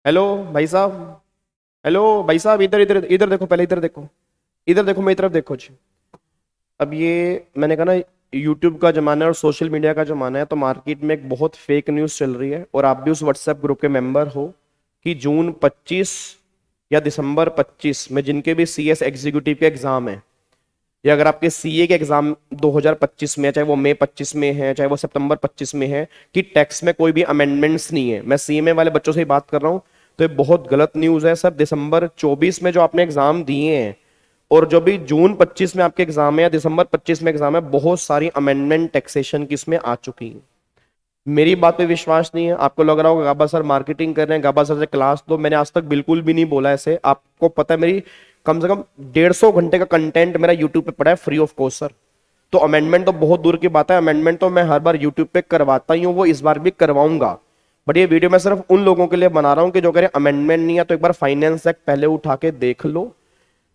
Hello भाई साहब। Hello भाई साहब, इधर इधर इधर देखो, पहले इधर देखो। इधर देखो, मेरी तरफ देखो जी। अब ये मैंने कहा ना, यूट्यूब का जमाना है और सोशल मीडिया का जमाना है, तो मार्केट में एक बहुत फेक न्यूज़ चल रही है और आप भी उस व्हाट्सएप ग्रुप के मेंबर हो कि जून 25 या दिसंबर 25 में जिनके भी सीएस एग्जीक्यूटिव के एग्जाम है, या अगर आपके सीए के एग्जाम 2025 में है, चाहे वो मई 25 में है चाहे वो सितंबर 25 में है, कि टैक्स में कोई भी अमेंडमेंट्स नहीं है। मैं सीएमए वाले बच्चों से ही बात कर रहा हूं। तो ये बहुत गलत न्यूज़ है सर। दिसंबर 24 में जो आपने एग्जाम दिए हैं और जो भी जून 25 में आपके एग्जाम है या दिसंबर 25 में एग्जाम है, बहुत सारी अमेंडमेंट टैक्सेशन की इसमें आ चुकी है। मेरी बात पे विश्वास नहीं है, आपको लग रहा होगा गाबा सर मार्केटिंग कर रहे हैं, गाबा सर से क्लास दो। मैंने आज तक बिल्कुल भी नहीं बोला ऐसे। आपको पता है मेरी कम से कम 150 घंटे का कंटेंट मेरा यूट्यूब पे पड़ा है फ्री ऑफ कॉस्ट सर। तो अमेंडमेंट तो बहुत दूर की बात है, अमेंडमेंट तो मैं हर बार यूट्यूब पे करवाता ही हूँ, वो इस बार भी करवाऊंगा। बट ये वीडियो मैं सिर्फ उन लोगों के लिए बना रहा हूँ कि जो कह रहे अमेंडमेंट नहीं है तो एक बार फाइनेंस एक्ट पहले उठा के देख लो।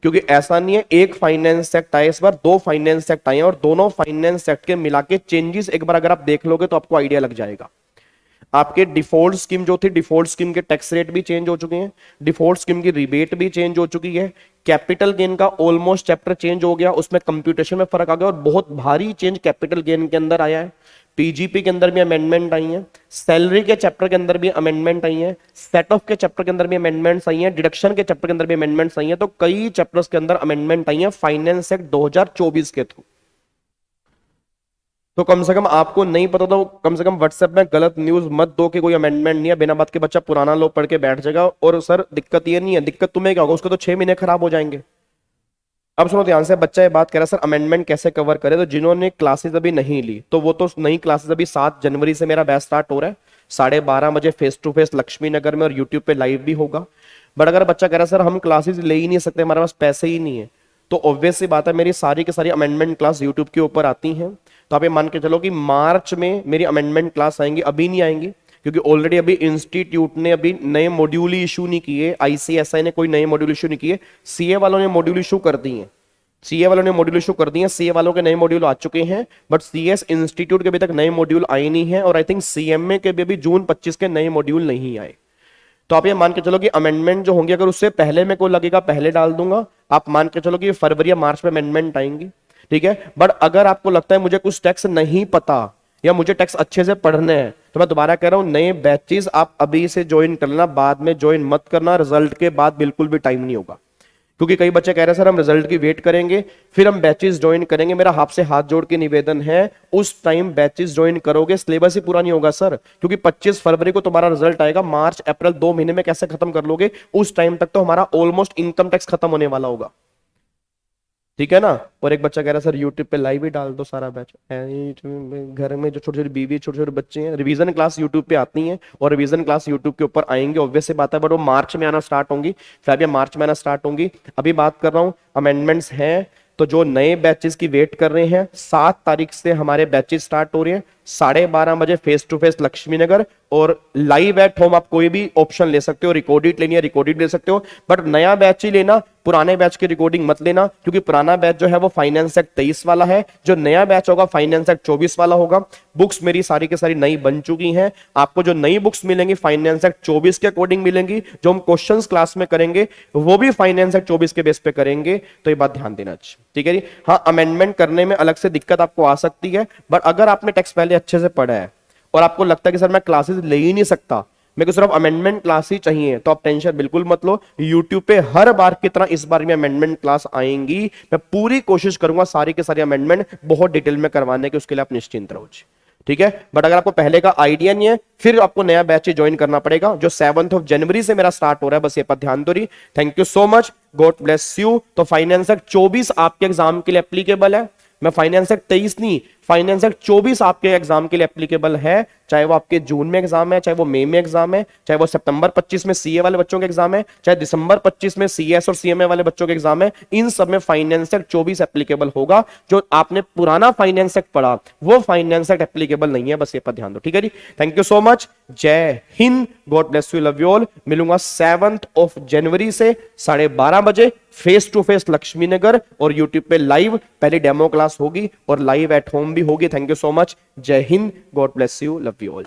क्योंकि ऐसा नहीं है एक फाइनेंस एक्ट आए, इस बार दो फाइनेंस एक्ट आए हैं और दोनों फाइनेंस एक्ट के मिला के चेंजेस एक बार अगर आप देख लोगे तो आपको आइडिया लग जाएगा। आपके डिफॉल्ट स्कीम जो थी, डिफॉल्ट स्कीम के टैक्स रेट भी चेंज हो चुके हैं, डिफॉल्ट स्कीम की रिबेट भी चेंज हो चुकी है, कैपिटल गेन का ऑलमोस्ट चैप्टर चेंज हो गया, उसमें कंप्यूटेशन में फर्क आ गया और बहुत भारी चेंज कैपिटल गेन के अंदर आया है। पीजीपी के अंदर भी अमेंडमेंट आई है, सैलरी के चैप्टर के अंदर भी अमेंडमेंट आई है, सेट ऑफ के चैप्टर के अंदर भी अमेंडमेंट्स आई है, डिडक्शन के चैप्टर के अंदर भी अमेंडमेंट्स आई है। तो कई चैप्टर्स के अंदर अमेंडमेंट आई है फाइनेंस एक्ट 2024 के थ्रू। तो कम से कम आपको नहीं पता तो कम से कम व्हाट्सएप में गलत न्यूज मत दो कि कोई अमेंडमेंट नहीं है। बिना बात के बच्चा पुराना लो पढ़ के बैठ जाएगा। और सर दिक्कत ये नहीं है, दिक्कत तुम्हें क्या होगा, उसके तो 6 महीने खराब हो जाएंगे। अब सुनो ध्यान से, बच्चा ये बात कह रहा है सर अमेंडमेंट कैसे कवर करे। तो जिन्होंने क्लासेस अभी नहीं ली तो वो तो नई क्लासेस अभी 7 जनवरी से मेरा बैच स्टार्ट हो रहा है, 12:30 बजे फेस टू फेस लक्ष्मी नगर में, और यूट्यूब पे लाइव भी होगा। बट अगर बच्चा कह रहा है सर हम क्लासेस ले ही नहीं सकते, हमारे पास पैसे ही नहीं है, तो ऑब्वियस सी बात है मेरी सारी की सारी अमेंडमेंट क्लास यूट्यूब के ऊपर आती हैं। तो आप ये मान के चलो कि मार्च में मेरी अमेंडमेंट क्लास आएंगी, अभी नहीं आएंगी क्योंकि ऑलरेडी अभी इंस्टीट्यूट ने अभी नए मॉड्यूल इशू नहीं किए, आईसीएसआई ने कोई नए मॉड्यूल इशू नहीं किए, सीए वालों ने मॉड्यूल इशू कर दिए। सीए वालों ने मॉड्यूल इशू कर दिए, सीए वालों के नए मॉड्यूल आ चुके हैं, बट सीएस इंस्टीट्यूट के अभी तक नए मॉड्यूल आए नहीं है। और आई थिंक सीएमए के भी अभी जून 25 के नए मॉड्यूल नहीं आए। तो आप ये मान के चलो कि अमेंडमेंट जो होंगे, अगर उससे पहले में कोई लगेगा पहले डाल दूंगा। आप मान के चलो कि फरवरी या मार्च में अमेंडमेंट आएंगी, ठीक है। बट अगर आपको लगता है मुझे कुछ टैक्स नहीं पता या मुझे टैक्स अच्छे से पढ़ने हैं, तो मैं दोबारा कह रहा हूं नए बैचेस आप अभी से ज्वाइन करना, बाद में ज्वाइन मत करना। रिजल्ट के बाद बिल्कुल भी टाइम नहीं होगा, क्योंकि कई बच्चे कह रहे हैं सर हम रिजल्ट की वेट करेंगे फिर हम बैचेस ज्वाइन करेंगे। मेरा आपसे हाथ जोड़ के निवेदन है, उस टाइम बैचेस ज्वाइन करोगे सिलेबस ही पूरा नहीं होगा सर। क्योंकि 25 फरवरी को तुम्हारा रिजल्ट आएगा, मार्च अप्रैल 2 महीने में कैसे खत्म कर लोगे, उस टाइम तक तो हमारा ऑलमोस्ट इनकम टैक्स खत्म होने वाला होगा, ठीक है ना। और एक बच्चा कह रहा है सर यूट्यूब पे लाइव ही डाल दो सारा बैच। घर में जो छोटे छोटे बीवी छोटे छोटे बच्चे हैं, रिवीजन क्लास यूट्यूब पे आती हैं और रिवीजन क्लास यूट्यूब के ऊपर आएंगे, ऑब्वियस से बात है, बट वो मार्च में आना स्टार्ट होंगी, फेब या मार्च में आना स्टार्ट होंगी। अभी बात कर रहा हूँ अमेंडमेंट्स हैं, तो जो नए बैचेस की वेट कर रहे हैं, 7 तारीख से हमारे बैचेस स्टार्ट हो रहे हैं, 12:30 बजे फेस टू फेस लक्ष्मी नगर। और लाइव एट होम आप कोई भी ऑप्शन ले सकते हो, रिकॉर्डेड लेनी है रिकॉर्डेड ले सकते हो, बट नया बैच ही लेना, पुराने बैच की रिकॉर्डिंग मत लेना। क्योंकि पुराना बैच जो है वो फाइनेंस एक्ट 23 वाला है, जो नया बैच होगा फाइनेंस एक्ट 24 वाला होगा। बुक्स मेरी सारी की सारी नई बन चुकी हैं, आपको जो नई बुक्स मिलेंगी फाइनेंस एक्ट 24 के अकॉर्डिंग मिलेंगी। जो हम क्वेश्चंस क्लास में करेंगे वो भी फाइनेंस एक्ट 24 के बेस पे करेंगे। तो ये बात ध्यान देना, ठीक है जी। हाँ, अमेंडमेंट करने में अलग से दिक्कत आपको आ सकती है, बट अगर आपने टैक्स पहले अच्छे से पढ़ा है और आपको लगता है कि सर मैं क्लासेस ले ही नहीं सकता, मेरे को सिर्फ अमेंडमेंट क्लास ही चाहिए, तो आप टेंशन बिल्कुल मत लो। यूट्यूब पे हर बार की तरह इस बार भी अमेंडमेंट क्लास आएंगी। मैं पूरी कोशिश करूंगा सारी के सारी अमेंडमेंट बहुत डिटेल में करवाने के, उसके लिए आप निश्चिंत रहो, ठीक है। बट अगर आपको पहले का आइडिया नहीं है, फिर आपको नया बैच ज्वाइन करना पड़ेगा, जो 7 जनवरी से मेरा स्टार्ट हो रहा है, बस ये पर ध्यान दो रही। Thank you so much, God bless you. तो फाइनेंस एक्ट 24 आपके एग्जाम के लिए एप्लीकेबल है। मैं फाइनेंस एक्ट 23 नहीं, फाइनेंस एक्ट 24 आपके एग्जाम के लिए एप्लीकेबल है, चाहे वो आपके जून में एग्जाम है, चाहे वो मई में एग्जाम है, चाहे वो सितंबर 25 में सीए वाले बच्चों के एग्जाम है, चाहे दिसंबर 25 में सीएस और सीएमए वाले बच्चों के एग्जाम है। इन सब में फाइनेंस एक्ट 24 एप्लीकेबल होगा। जो आपने पुराना फाइनेंस एक्ट पढ़ा वो फाइनेंस एक्ट एप्लीकेबल नहीं है, बस ये पर ध्यान दो, ठीक है जी। थैंक यू सो मच, जय Hind, God bless you, love you all. मिलूंगा 7 जनवरी से 12:30 बजे फेस टू फेस लक्ष्मी नगर, और यूट्यूब पे लाइव पहले डेमो क्लास होगी और लाइव एट होम भी होगी। थैंक यू सो मच, जय Hind, God bless you, love you all.